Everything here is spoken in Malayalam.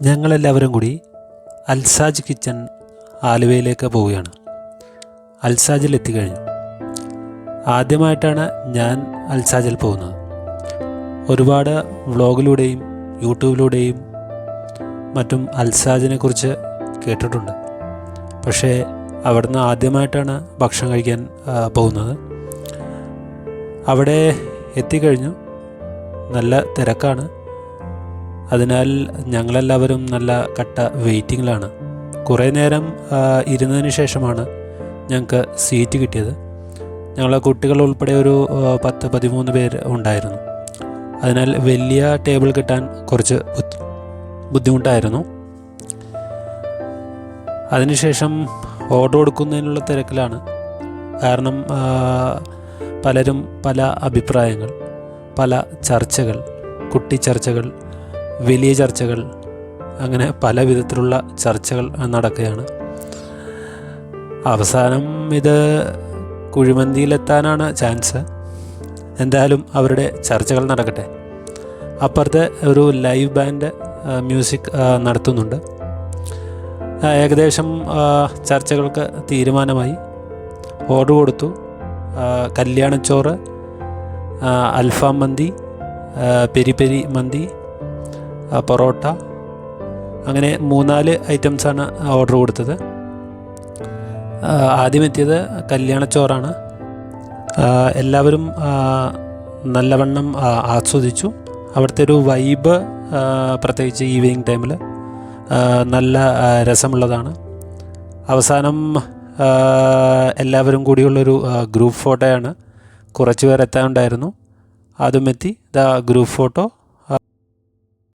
ഞങ്ങളെല്ലാവരും കൂടി അൽസാജ് കിച്ചൺ ആലുവയിലേക്ക് പോവുകയാണ്. അൽസാജിൽ എത്തിക്കഴിഞ്ഞു. ആദ്യമായിട്ടാണ് ഞാൻ അൽസാജിൽ പോകുന്നത്. ഒരുപാട് വ്ളോഗിലൂടെയും യൂട്യൂബിലൂടെയും മറ്റും അൽസാജിനെക്കുറിച്ച് കേട്ടിട്ടുണ്ട്. പക്ഷേ അവിടുന്ന് ആദ്യമായിട്ടാണ് ഭക്ഷണം കഴിക്കാൻ പോകുന്നത്. അവിടെ എത്തിക്കഴിഞ്ഞു. നല്ല തിരക്കാണ്. അതിനാൽ ഞങ്ങളെല്ലാവരും നല്ല കട്ട വെയിറ്റിങ്ങിലാണ്. കുറേ നേരം ഇരുന്നതിന് ശേഷമാണ് ഞങ്ങൾക്ക് സീറ്റ് കിട്ടിയത്. ഞങ്ങളെ കുട്ടികൾ ഉൾപ്പെടെ ഒരു 10-13 പേര് ഉണ്ടായിരുന്നു. അതിനാൽ വലിയ ടേബിൾ കിട്ടാൻ കുറച്ച് ബുദ്ധിമുട്ടായിരുന്നു. അതിനുശേഷം ഓർഡർ കൊടുക്കുന്നതിനുള്ള തിരക്കിലാണ്. കാരണം പലരും പല അഭിപ്രായങ്ങൾ, പല ചർച്ചകൾ, കുട്ടി ചർച്ചകൾ, വലിയ ചർച്ചകൾ, അങ്ങനെ പല വിധത്തിലുള്ള ചർച്ചകൾ നടക്കുകയാണ്. അവസാനം ഇത് കുഴിമന്തിയിലെത്താനാണ് ചാൻസ്. എന്തായാലും അവരുടെ ചർച്ചകൾ നടക്കട്ടെ. അപ്പുറത്തെ ഒരു ലൈവ് ബാൻഡ് മ്യൂസിക് നടത്തുന്നുണ്ട്. ഏകദേശം ചർച്ചകൾക്ക് തീരുമാനമായി. ഓർഡർ കൊടുത്തു. കല്യാണച്ചോറ്, അൽഫാം മന്തി, പെരി പെരി മന്തി, പൊറോട്ട, അങ്ങനെ 3-4 ഐറ്റംസാണ് ഓർഡർ കൊടുത്തത്. ആദ്യം എത്തിയത് കല്യാണച്ചോറാണ്. എല്ലാവരും നല്ലവണ്ണം ആസ്വദിച്ചു. അവിടുത്തെ ഒരു വൈബ്, പ്രത്യേകിച്ച് ഈവനിങ് ടൈമിൽ നല്ല രസമുള്ളതാണ്. അവസാനം എല്ലാവരും കൂടിയുള്ളൊരു ഗ്രൂപ്പ് ഫോട്ടോയാണ്. കുറച്ച് പേർ എത്താനുണ്ടായിരുന്നു. അതും എത്തി. Group photo